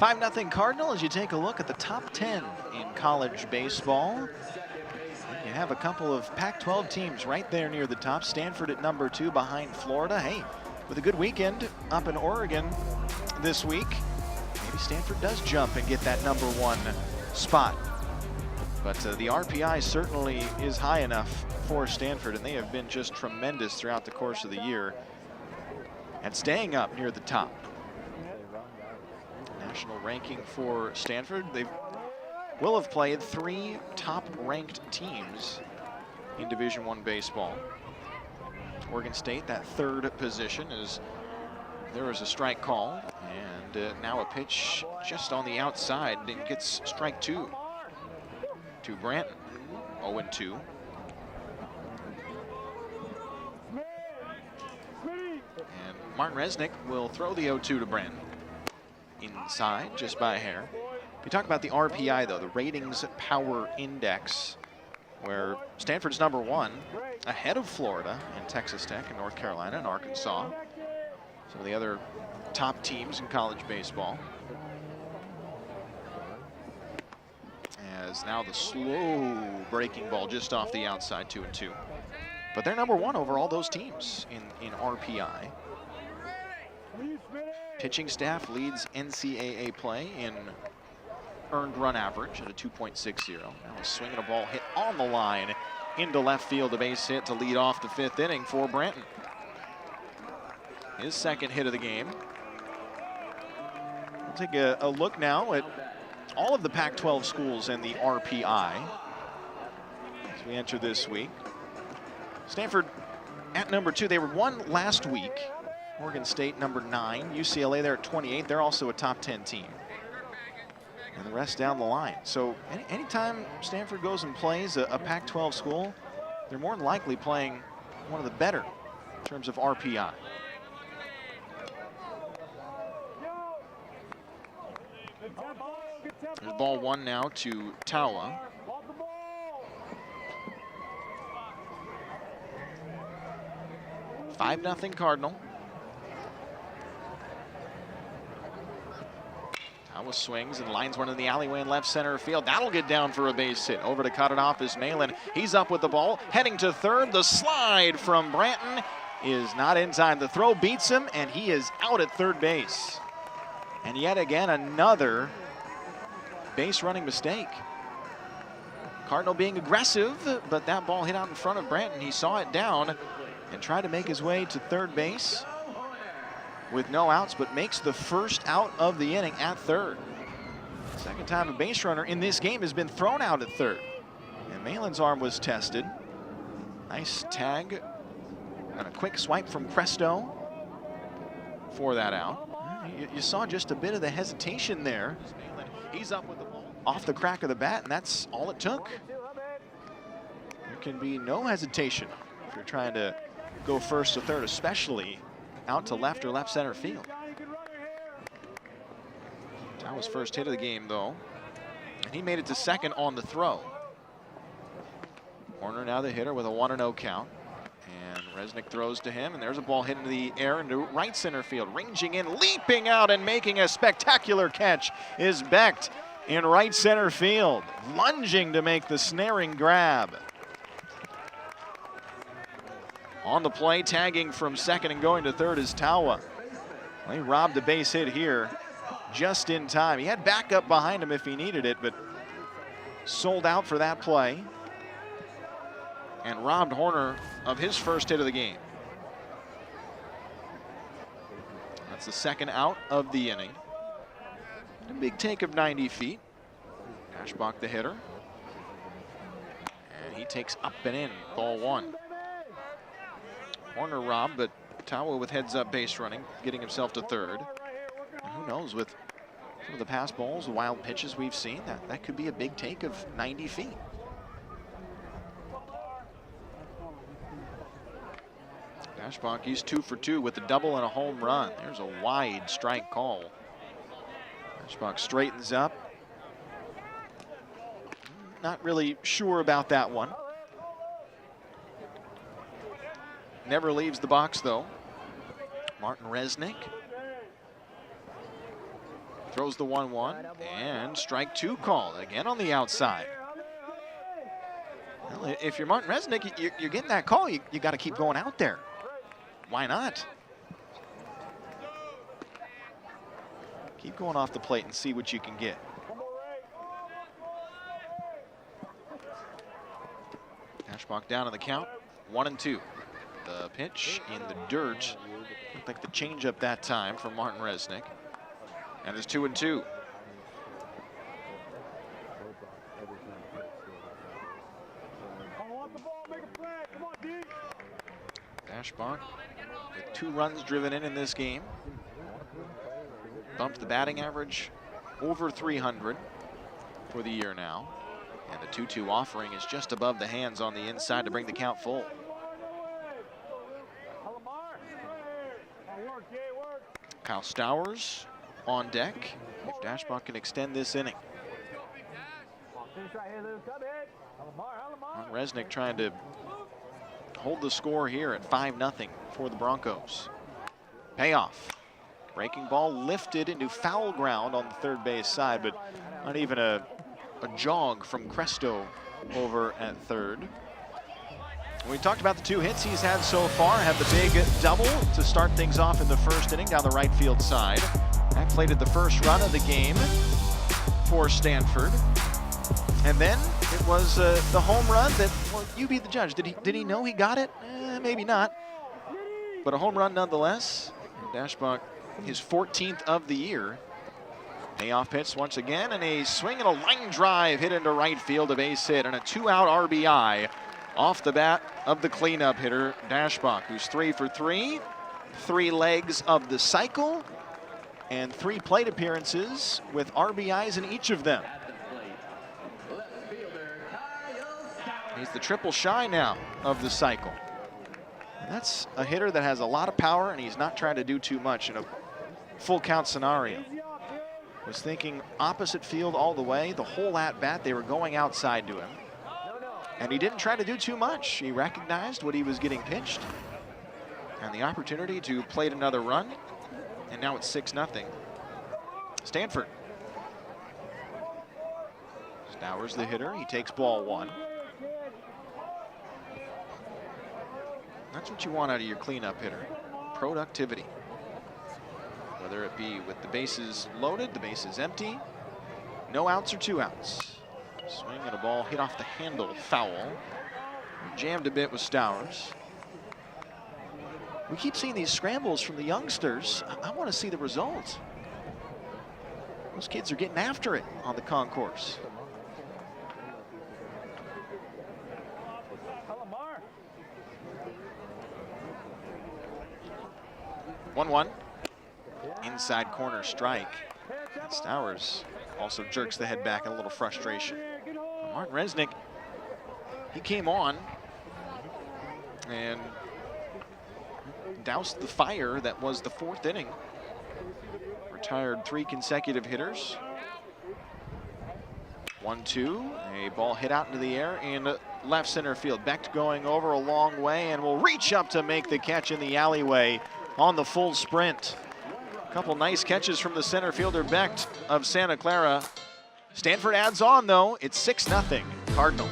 5-0 Cardinal as you take a look at the top 10 in college baseball. You have a couple of Pac-12 teams right there near the top. Stanford at number 2 behind Florida. Hey, with a good weekend up in Oregon this week, maybe Stanford does jump and get that number 1 spot. But the RPI certainly is high enough for Stanford, and they have been just tremendous throughout the course of the year and staying up near the top. National ranking for Stanford, they will have played 3 top-ranked teams in Division I baseball. Oregon State, that 3rd position, as there was a strike call, and now a pitch just on the outside, and it gets strike 2 to Branton, 0-2. And Martin Resnick will throw the 0-2 to Branton. Inside, just by a hair. We talk about the RPI, though, the Ratings Power Index, where Stanford's number 1, ahead of Florida and Texas Tech and North Carolina and Arkansas. Some of the other top teams in college baseball. As now the slow breaking ball just off the outside, 2-2. But they're number 1 over all those teams in RPI. Pitching staff leads NCAA play in earned run average at a 2.60. Now a swing and a ball hit on the line into left field, a base hit to lead off the 5th inning for Branton. His 2nd hit of the game. We'll take a look now at all of the Pac-12 schools and the RPI as we enter this week. Stanford at number 2. They were 1 last week. Oregon State number 9. UCLA there at 28. They're also a top 10 team. And the rest down the line. So anytime Stanford goes and plays a Pac-12 school, they're more than likely playing one of the better in terms of RPI. There's ball 1 now to Tawa. $5-0 Cardinal. Tawa swings and lines one in the alleyway in left center field. That'll get down for a base hit. Over to cut it off is Malin. He's up with the ball, heading to 3rd. The slide from Branton is not in time. The throw beats him, and he is out at 3rd base. And yet again, another base running mistake. Cardinal being aggressive, but that ball hit out in front of Branton. He saw it down and tried to make his way to 3rd base with no outs, but makes the first out of the inning at 3rd. Second time a base runner in this game has been thrown out at 3rd. And Malin's arm was tested. Nice tag and a quick swipe from Cresto for that out. You saw just a bit of the hesitation there. He's up with the ball off the crack of the bat, and that's all it took. There can be no hesitation if you're trying to go 1st to 3rd, especially out to left or left center field. That was 1st hit of the game, though, and he made it to 2nd on the throw. Horner now the hitter with a 1-0 count. And Resnick throws to him, and there's a ball hit into the air into right center field. Ranging in, leaping out, and making a spectacular catch is Becht in right center field. Lunging to make the snaring grab. On the play, tagging from 2nd and going to 3rd is Tawa. Well, he robbed a base hit here just in time. He had backup behind him if he needed it, but sold out for that play. And robbed Horner of his 1st hit of the game. That's the 2nd out of the inning. A big take of 90 feet. Ashbach the hitter. And he takes up and in, ball 1. Horner robbed, but Tawa with heads-up base running, getting himself to 3rd. And who knows, with some of the pass balls, the wild pitches we've seen, that could be a big take of 90 feet. Ashbach, he's 2 for 2 with a double and a home run. There's a wide strike call. Ashbach straightens up. Not really sure about that one. Never leaves the box, though. Martin Resnick. Throws the 1-1, and strike 2 called, again on the outside. Well, if you're Martin Resnick, you're getting that call, you got to keep going out there. Why not? Keep going off the plate and see what you can get. Daschbach down on the count, 1-2. The pitch in the dirt. Looked like the changeup that time from Martin Resnick. And it's 2-2. Daschbach with 2 runs driven in this game. Bumped the batting average over 300 for the year now. And the 2-2 offering is just above the hands on the inside to bring the count full. Kyle Stowers on deck if Daschbach can extend this inning. Martin Resnick trying to hold the score here at 5-0 for the Broncos. Payoff. Breaking ball lifted into foul ground on the third base side, but not even a jog from Cresto over at third. We talked about the 2 hits he's had so far. Had the big double to start things off in the first inning down the right field side. That plated the first run of the game for Stanford. And then it was the home run that, well, you be the judge. Did he know he got it? Maybe not. But a home run nonetheless. Daschbach, his 14th of the year. Payoff pitch once again, and a swing and a line drive hit into right field, a base hit, and a 2-out RBI off the bat of the cleanup hitter, Daschbach, who's 3 for 3, 3 legs of the cycle, and 3 plate appearances with RBIs in each of them. He's the triple shy now of the cycle. And that's a hitter that has a lot of power, and he's not trying to do too much in a full count scenario. Was thinking opposite field all the way, the whole at bat, they were going outside to him. And he didn't try to do too much. He recognized what he was getting pitched and the opportunity to plate another run. And now it's 6-0. Stanford. Stowers the hitter, he takes ball 1. That's what you want out of your cleanup hitter, productivity. Whether it be with the bases loaded, the bases empty, no outs or 2 outs. Swing and a ball hit off the handle, foul. Jammed a bit with Stowers. We keep seeing these scrambles from the youngsters. I want to see the result. Those kids are getting after it on the concourse. One. Inside corner strike. And Stowers also jerks the head back in a little frustration. Martin Resnick, he came on and doused the fire that was the 4th inning. Retired 3 consecutive hitters. 1-2, a ball hit out into the air in left center field. Becht going over a long way and will reach up to make the catch in the alleyway on the full sprint. Couple nice catches from the center fielder Becht of Santa Clara. Stanford adds on though, it's 6-0 Cardinal.